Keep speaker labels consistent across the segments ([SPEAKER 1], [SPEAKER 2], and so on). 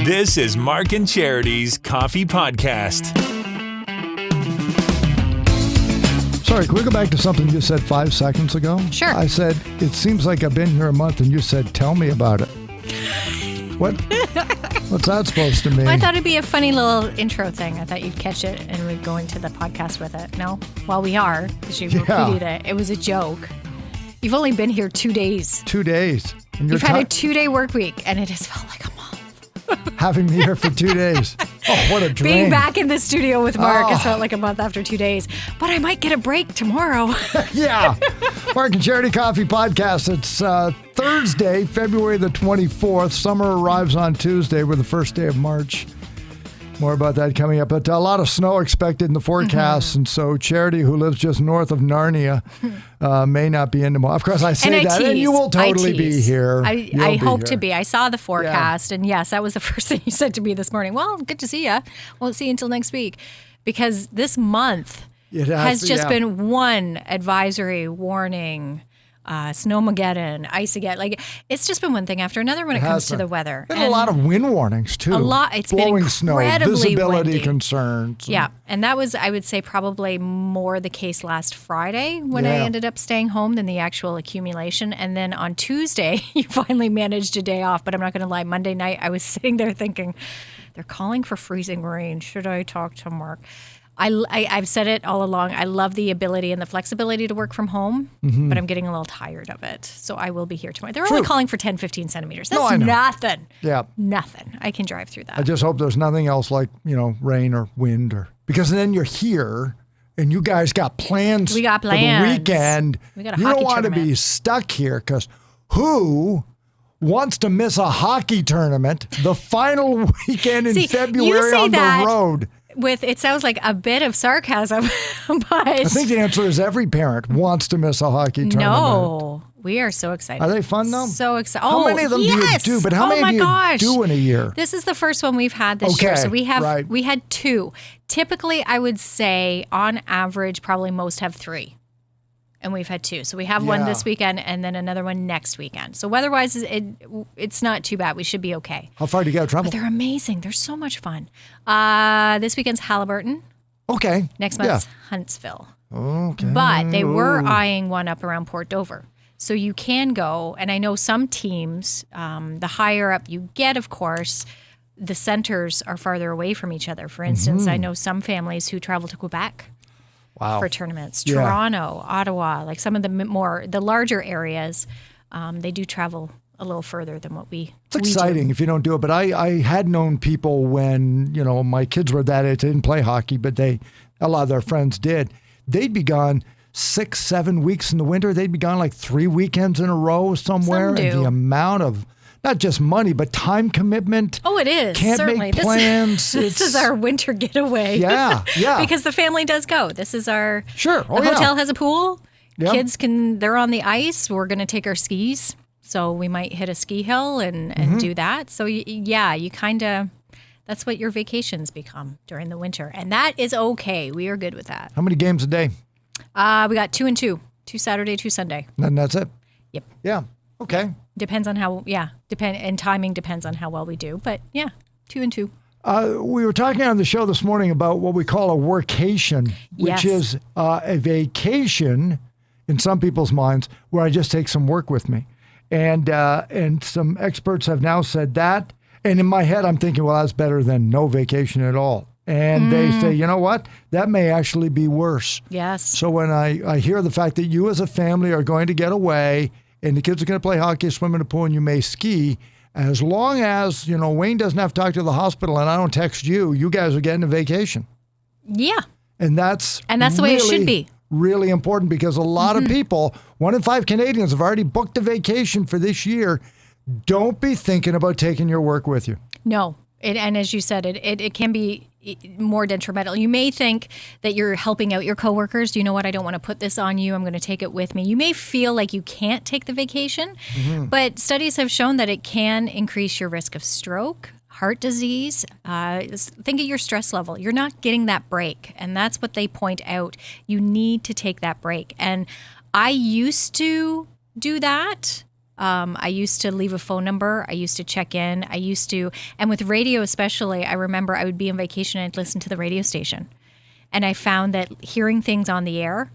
[SPEAKER 1] This is Mark and Charity's Coffee Podcast.
[SPEAKER 2] Sorry, can we go back to something you said 5 seconds ago?
[SPEAKER 3] Sure.
[SPEAKER 2] I said, it seems like I've been here a month, and you said, tell me about it. What? What's that supposed to mean?
[SPEAKER 3] Well, I thought it'd be a funny little intro thing. I thought you'd catch it and we'd go into the podcast with it. No? Well, we are, because you repeated it. It was a joke. You've only been here 2 days.
[SPEAKER 2] 2 days. And
[SPEAKER 3] You've had a 2-day work week, and it has felt like a month.
[SPEAKER 2] Having me here for 2 days. Oh, what a dream.
[SPEAKER 3] Being back in the studio with Mark has felt like a month after 2 days. But I might get a break tomorrow.
[SPEAKER 2] Yeah. Mark and Charity Coffee Podcast. It's Thursday, February the 24th. Summer arrives on Tuesday. We're the first day of March. More about that coming up. But a lot of snow expected in the forecast. And so Charity, who lives just north of Narnia, may not be in tomorrow. Of course, I say that. And you will totally be here.
[SPEAKER 3] I hope to be. I saw the forecast. And yes, that was the first thing you said to me this morning. Well, good to see you. Won't see you until next week. Because this month has just been one advisory, warning, snowmageddon, ice-ageddon. Like, it's just been one thing after another when it comes to the weather.
[SPEAKER 2] And a lot of wind warnings, too.
[SPEAKER 3] A lot. It's
[SPEAKER 2] blowing
[SPEAKER 3] been incredibly
[SPEAKER 2] snow, visibility
[SPEAKER 3] windy.
[SPEAKER 2] concerns.
[SPEAKER 3] Yeah. And that was, I would say, probably more the case last Friday when I ended up staying home than the actual accumulation. And then on Tuesday, you finally managed a day off. But I'm not going to lie, Monday night, I was sitting there thinking, they're calling for freezing rain. Should I talk to Mark? I've said it all along. I love the ability and the flexibility to work from home, but I'm getting a little tired of it. So I will be here tomorrow. They're only calling for 10, 15 centimeters. That's nothing.
[SPEAKER 2] Yeah.
[SPEAKER 3] Nothing. I can drive through that.
[SPEAKER 2] I just hope there's nothing else like, rain or wind because then you're here and you guys got plans.
[SPEAKER 3] We got
[SPEAKER 2] for
[SPEAKER 3] plans.
[SPEAKER 2] the weekend.
[SPEAKER 3] We got a
[SPEAKER 2] you
[SPEAKER 3] hockey
[SPEAKER 2] don't want to be
[SPEAKER 3] tournament.
[SPEAKER 2] stuck here because who wants to miss a hockey tournament the final weekend in February on the road?
[SPEAKER 3] It sounds like a bit of sarcasm, but
[SPEAKER 2] I think the answer is every parent wants to miss a hockey tournament.
[SPEAKER 3] No, we are so excited.
[SPEAKER 2] Are they fun though?
[SPEAKER 3] So excited.
[SPEAKER 2] How many of them do you do? But how many do you do in a year?
[SPEAKER 3] This is the first one we've had this year. So we had 2. Typically, I would say on average, probably most have 3. And we've had 2. So we have one this weekend and then another one next weekend. So weather-wise, it's not too bad. We should be okay.
[SPEAKER 2] How far do you got to travel?
[SPEAKER 3] But they're amazing. They're so much fun. This weekend's Halliburton.
[SPEAKER 2] Okay.
[SPEAKER 3] Next month's Huntsville.
[SPEAKER 2] Okay.
[SPEAKER 3] But they were eyeing one up around Port Dover. So you can go, and I know some teams, the higher up you get, of course, the centers are farther away from each other. For instance, I know some families who travel to Quebec.
[SPEAKER 2] Wow.
[SPEAKER 3] For tournaments. Toronto, Ottawa, like some of the larger areas, they do travel a little further than what we
[SPEAKER 2] It's exciting if you don't do it. But I had known people when, my kids were that age, they didn't play hockey, but a lot of their friends did. They'd be gone 6-7 weeks in the winter. They'd be gone like 3 weekends in a row somewhere.
[SPEAKER 3] Some do.
[SPEAKER 2] And the amount of not just money, but time commitment.
[SPEAKER 3] Oh, it is.
[SPEAKER 2] Can't
[SPEAKER 3] certainly.
[SPEAKER 2] make plans.
[SPEAKER 3] This is our winter getaway.
[SPEAKER 2] Yeah.
[SPEAKER 3] Because the family does go. This is our...
[SPEAKER 2] Sure.
[SPEAKER 3] The hotel has a pool.
[SPEAKER 2] Yep.
[SPEAKER 3] Kids they're on the ice. We're going to take our skis. So we might hit a ski hill and do that. So you kind of... That's what your vacations become during the winter. And that is okay. We are good with that.
[SPEAKER 2] How many games a day?
[SPEAKER 3] We got 2 and 2. 2 Saturday, 2 Sunday.
[SPEAKER 2] And that's it?
[SPEAKER 3] Yep.
[SPEAKER 2] Yeah. Okay.
[SPEAKER 3] Depends on how, and timing depends on how well we do. But 2 and 2.
[SPEAKER 2] We were talking on the show this morning about what we call a workation, which is a vacation in some people's minds where I just take some work with me. And some experts have now said that. And in my head, I'm thinking, well, that's better than no vacation at all. And they say, you know what? That may actually be worse.
[SPEAKER 3] Yes.
[SPEAKER 2] So when I hear the fact that you as a family are going to get away and the kids are going to play hockey, swim in the pool, and you may ski, as long as, Wayne doesn't have to talk to the hospital and I don't text you, you guys are getting a vacation.
[SPEAKER 3] Yeah.
[SPEAKER 2] And that's
[SPEAKER 3] the way it should be.
[SPEAKER 2] Really important because a lot of people, 1 in 5 Canadians have already booked a vacation for this year. Don't be thinking about taking your work with you.
[SPEAKER 3] No. And as you said, it can be more detrimental. You may think that you're helping out your coworkers. Do you know what? I don't want to put this on you. I'm going to take it with me. You may feel like you can't take the vacation, but studies have shown that it can increase your risk of stroke, heart disease. Think of your stress level. You're not getting that break. And that's what they point out. You need to take that break. And I used to do that I used to leave a phone number. I used to check in. And with radio especially, I remember I would be on vacation and I'd listen to the radio station. And I found that hearing things on the air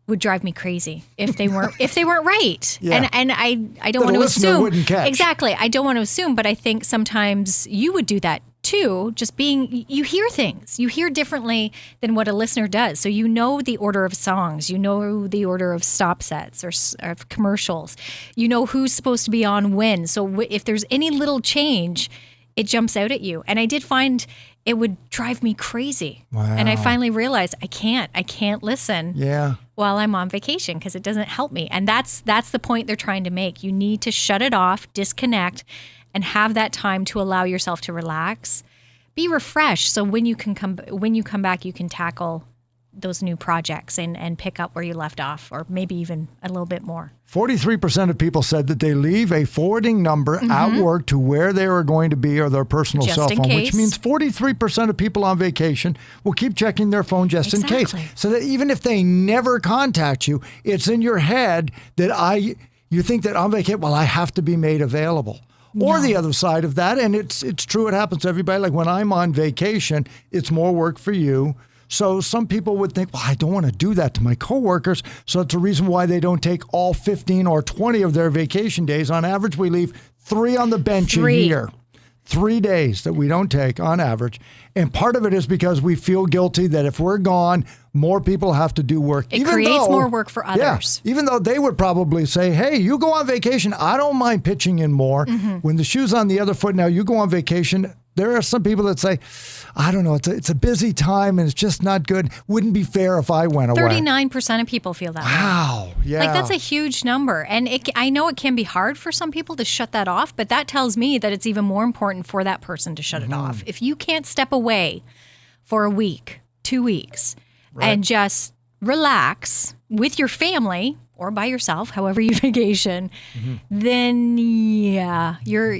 [SPEAKER 3] would drive me crazy if they weren't right.
[SPEAKER 2] Yeah.
[SPEAKER 3] And I don't want to assume.
[SPEAKER 2] Wouldn't catch.
[SPEAKER 3] Exactly. I don't want to assume, but I think sometimes you would do that too. You hear things. You hear differently than what a listener does. So you know the order of songs. You know the order of stop sets or commercials. You know who's supposed to be on when. So if there's any little change, it jumps out at you. And I did find it would drive me crazy.
[SPEAKER 2] Wow.
[SPEAKER 3] And I finally realized I can't listen while I'm on vacation because it doesn't help me. And that's the point they're trying to make. You need to shut it off, disconnect, and have that time to allow yourself to relax, be refreshed. So when you come back, you can tackle those new projects and pick up where you left off, or maybe even a little bit more.
[SPEAKER 2] 43% of people said that they leave a forwarding number at work to where they are going to be or their personal
[SPEAKER 3] Just
[SPEAKER 2] cell
[SPEAKER 3] in
[SPEAKER 2] phone,
[SPEAKER 3] case.
[SPEAKER 2] which means 43% of people on vacation will keep checking their phone just in case. So that even if they never contact you, it's in your head that you think that on vacation, well, I have to be made available. Or the other side of that, and it's true, it happens to everybody. Like when I'm on vacation, it's more work for you. So some people would think, well, I don't want to do that to my coworkers. So it's a reason why they don't take all 15 or 20 of their vacation days. On average, we leave 3 on the bench a year. 3 days that we don't take on average. And part of it is because we feel guilty that if we're gone, more people have to do work.
[SPEAKER 3] It creates more work for others.
[SPEAKER 2] Yeah, even though they would probably say, hey, you go on vacation, I don't mind pitching in more. When the shoe's on the other foot now, you go on vacation. There are some people that say, I don't know, it's a busy time and it's just not good. Wouldn't be fair if I went away.
[SPEAKER 3] 39% of people feel that way.
[SPEAKER 2] Wow. Yeah.
[SPEAKER 3] Like that's a huge number. And I know it can be hard for some people to shut that off, but that tells me that it's even more important for that person to shut it off. If you can't step away for a week, 2 weeks, and just relax with your family or by yourself, however you vacation, then you're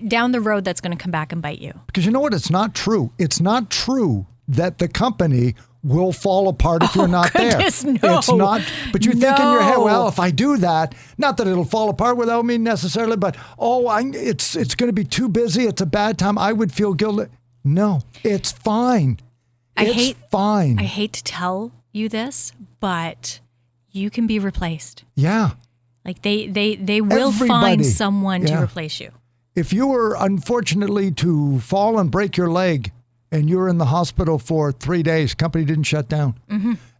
[SPEAKER 3] down the road that's going to come back and bite you.
[SPEAKER 2] Because you know what? It's not true. It's not true that the company will fall apart if you're not
[SPEAKER 3] goodness,
[SPEAKER 2] there.
[SPEAKER 3] No.
[SPEAKER 2] It's not. But you think in your head, well, if I do that, not that it'll fall apart without me necessarily, but it's going to be too busy. It's a bad time. I would feel guilty. No, it's fine. Fine.
[SPEAKER 3] I hate to tell you this, but you can be replaced.
[SPEAKER 2] Yeah.
[SPEAKER 3] Like they will find someone to replace you.
[SPEAKER 2] If you were unfortunately to fall and break your leg and you were in the hospital for 3 days, company didn't shut down.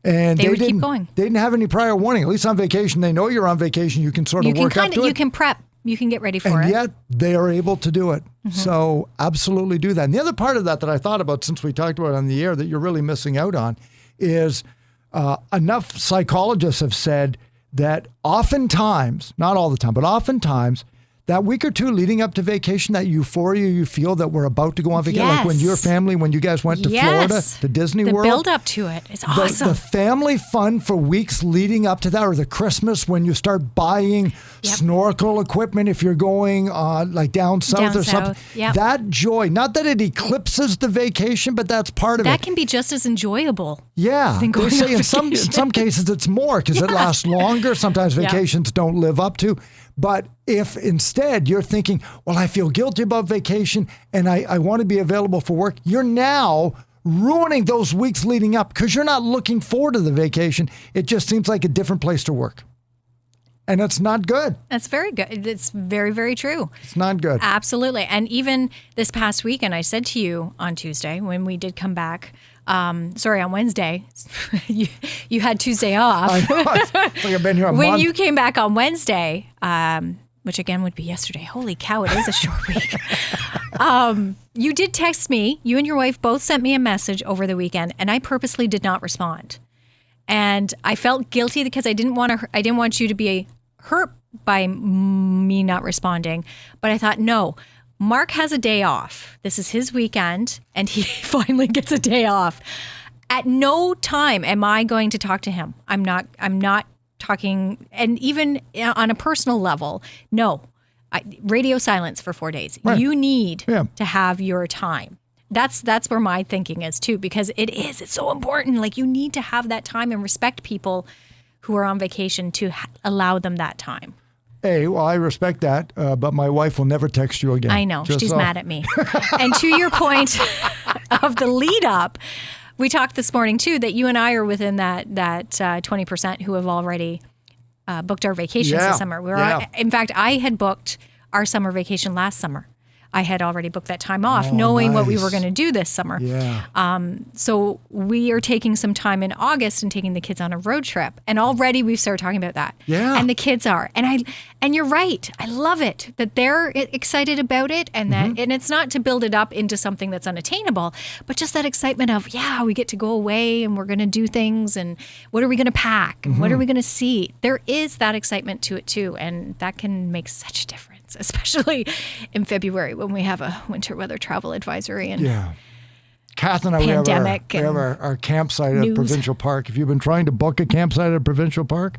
[SPEAKER 2] And
[SPEAKER 3] they would keep going.
[SPEAKER 2] They didn't have any prior warning. At least on vacation, they know you're on vacation. You can sort of work up to it.
[SPEAKER 3] You can prep. You can get ready for it.
[SPEAKER 2] And yet they are able to do it. So absolutely do that. And the other part of that I thought about since we talked about it on the air that you're really missing out on is enough psychologists have said that oftentimes, not all the time, but oftentimes, that week or two leading up to vacation, that euphoria you feel that we're about to go on vacation, like when your family, when you guys went to Florida, to Disney World.
[SPEAKER 3] The build up to it is awesome.
[SPEAKER 2] The family fun for weeks leading up to that, or the Christmas when you start buying snorkel equipment if you're going like down south or something.
[SPEAKER 3] Yep.
[SPEAKER 2] That joy, not that it eclipses the vacation, but that's part of it.
[SPEAKER 3] That can be just as enjoyable.
[SPEAKER 2] Yeah,
[SPEAKER 3] than going
[SPEAKER 2] they say
[SPEAKER 3] on
[SPEAKER 2] in some cases it's more because it lasts longer. Sometimes vacations don't live up to. But if instead you're thinking, well, I feel guilty about vacation and I want to be available for work, you're now ruining those weeks leading up because you're not looking forward to the vacation. It just seems like a different place to work. And it's not good.
[SPEAKER 3] That's very good. It's very, very true.
[SPEAKER 2] It's not good.
[SPEAKER 3] Absolutely. And even this past weekend, I said to you on Tuesday when we did come back, on Wednesday, you had Tuesday off.
[SPEAKER 2] I know. It's like I've been here a month.
[SPEAKER 3] When you came back on Wednesday, which again would be yesterday. Holy cow, it is a short week. You did text me. You and your wife both sent me a message over the weekend, and I purposely did not respond. And I felt guilty because I didn't want you to be hurt by me not responding. But I thought, no, Mark has a day off. This is his weekend, and he finally gets a day off. At no time am I going to talk to him. I'm not talking, and even on a personal level, no. Radio silence for 4 days. Right. You need to have your time. That's where my thinking is too, because it's so important. Like you need to have that time and respect people who are on vacation to allow them that time.
[SPEAKER 2] Well, I respect that, but my wife will never text you again.
[SPEAKER 3] I know. She's mad at me. And to your point of the lead up, we talked this morning, too, that you and I are within that 20% who have already booked our vacations this summer. In fact, I had booked our summer vacation last summer. I had already booked that time off, knowing what we were going to do this summer.
[SPEAKER 2] Yeah.
[SPEAKER 3] So we are taking some time in August and taking the kids on a road trip. And already we've started talking about that.
[SPEAKER 2] Yeah.
[SPEAKER 3] And the kids are. And you're right. I love it that they're excited about it, and that and it's not to build it up into something that's unattainable, but just that excitement of, we get to go away and we're going to do things, and what are we going to pack? And what are we going to see? There is that excitement to it too, and that can make such a difference, especially in February when we have a winter weather travel advisory and
[SPEAKER 2] Kath and I, we have our campsite at Provincial Park. If you've been trying to book a campsite at Provincial Park,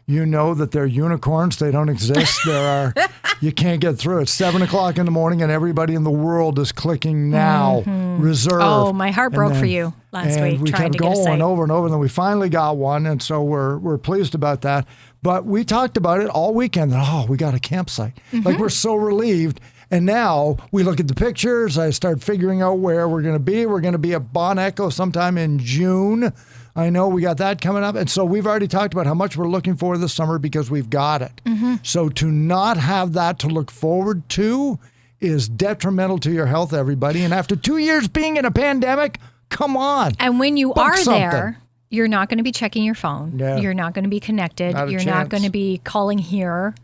[SPEAKER 2] you know that they're unicorns. They don't exist. You can't get through. It's 7:00 in the morning, and everybody in the world is clicking now, reserve.
[SPEAKER 3] Oh, my heart broke for you last week.
[SPEAKER 2] And we kept going over and over, and then we finally got one, and so we're pleased about that. But we talked about it all weekend. We got a campsite. Like, we're so relieved. And now we look at the pictures. I start figuring out where we're going to be. We're going to be at Bon Echo sometime in June. I know we got that coming up. And so we've already talked about how much we're looking for this summer because we've got it. So to not have that to look forward to is detrimental to your health, everybody. And after 2 years being in a pandemic, come on.
[SPEAKER 3] And when you are there, you're not going to be checking your phone.
[SPEAKER 2] Yeah.
[SPEAKER 3] You're not going to be connected. You're not going to be calling here.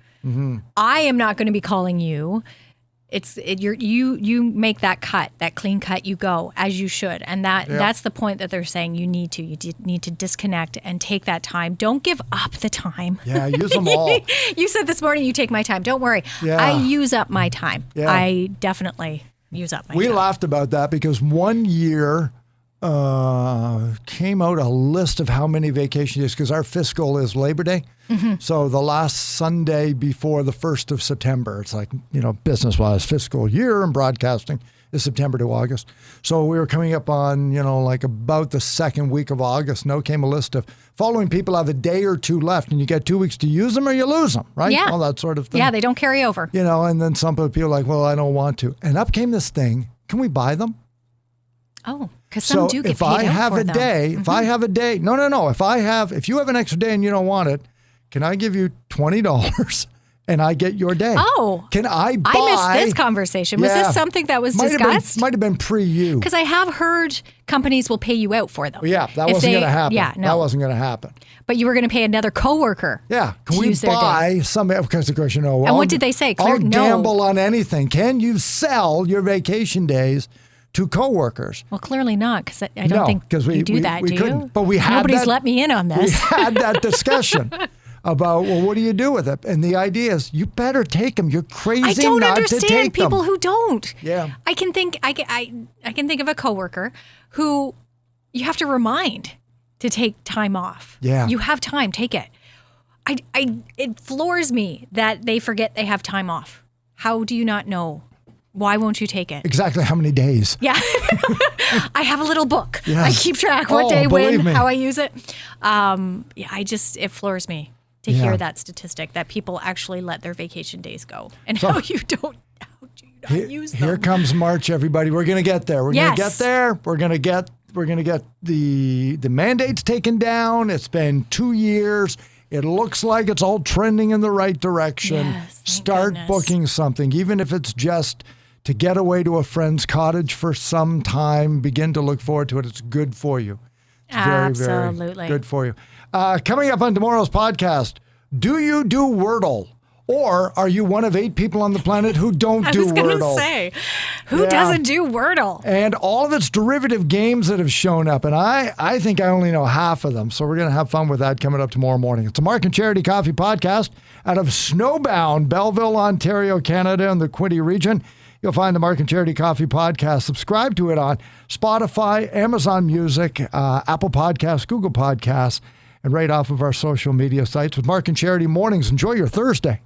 [SPEAKER 3] I am not going to be calling you. You make that clean cut, you go as you should. And that's the point that they're saying you need to disconnect and take that time. Don't give up the time.
[SPEAKER 2] Yeah, use them all.
[SPEAKER 3] You said this morning you take my time. Don't worry.
[SPEAKER 2] Yeah.
[SPEAKER 3] I use up my time.
[SPEAKER 2] Yeah.
[SPEAKER 3] I definitely use up my time.
[SPEAKER 2] We laughed about that because one year came out a list of how many vacation days, because our fiscal is Labor Day. So the last Sunday before the 1st of September, it's like, business-wise, fiscal year and broadcasting is September to August. So we were coming up on, like about the second week of August. Now came a list of following people have a day or two left, and you get 2 weeks to use them or you lose them, right?
[SPEAKER 3] Yeah.
[SPEAKER 2] All that sort of thing.
[SPEAKER 3] Yeah, they don't carry over.
[SPEAKER 2] And then some people are like, well, I don't want to. And up came this thing, can we buy them?
[SPEAKER 3] Oh, because some do get
[SPEAKER 2] if
[SPEAKER 3] paid
[SPEAKER 2] I
[SPEAKER 3] out
[SPEAKER 2] have
[SPEAKER 3] for
[SPEAKER 2] a
[SPEAKER 3] them.
[SPEAKER 2] day, no. If you have an extra day and you don't want it, can I give you $20 and I get your day?
[SPEAKER 3] Oh,
[SPEAKER 2] can I buy?
[SPEAKER 3] I missed this conversation. Was this something that was discussed?
[SPEAKER 2] Might have been pre-you.
[SPEAKER 3] Because I have heard companies will pay you out for them.
[SPEAKER 2] Yeah, that wasn't going to happen.
[SPEAKER 3] Yeah, no.
[SPEAKER 2] That wasn't going to happen.
[SPEAKER 3] But you were going to pay another coworker.
[SPEAKER 2] Yeah, can we buy some? Because of course,
[SPEAKER 3] and what did they say?
[SPEAKER 2] I'll gamble on anything. Can you sell your vacation days to coworkers?
[SPEAKER 3] Well, clearly not, because I don't think you do that, do you?
[SPEAKER 2] But we had
[SPEAKER 3] Nobody's let me in on this.
[SPEAKER 2] We had that discussion about, well, what do you do with it? And the idea is, you better take them. You're crazy not to take them.
[SPEAKER 3] I don't understand people who don't.
[SPEAKER 2] Yeah.
[SPEAKER 3] I can think of a coworker who you have to remind to take time off.
[SPEAKER 2] Yeah.
[SPEAKER 3] You have time, take it. It floors me that they forget they have time off. How do you not know? Why won't you take it?
[SPEAKER 2] Exactly how many days?
[SPEAKER 3] Yeah. I have a little book.
[SPEAKER 2] Yes.
[SPEAKER 3] I keep track what day, when,
[SPEAKER 2] me.
[SPEAKER 3] how I use it. It floors me to hear that statistic that people actually let their vacation days go and how do you not use them.
[SPEAKER 2] Here comes March, everybody. We're going to get there. We're going to get there. We're going to get the mandates taken down. It's been 2 years. It looks like it's all trending in the right direction.
[SPEAKER 3] Yes,
[SPEAKER 2] Start booking something, even if it's just to get away to a friend's cottage for some time. Begin to look forward to it. It's good for you. It's very, very good for you. Coming up on tomorrow's podcast, do you do Wordle? Or are you one of 8 people on the planet who don't do Wordle?
[SPEAKER 3] I was going to say, who doesn't do Wordle?
[SPEAKER 2] And all of its derivative games that have shown up. And I think I only know half of them. So we're going to have fun with that coming up tomorrow morning. It's a Mark and Charity Coffee Podcast out of Snowbound, Belleville, Ontario, Canada, and the Quinte region. You'll find the Mark and Charity Coffee Podcast. Subscribe to it on Spotify, Amazon Music, Apple Podcasts, Google Podcasts, and right off of our social media sites with Mark and Charity Mornings. Enjoy your Thursday.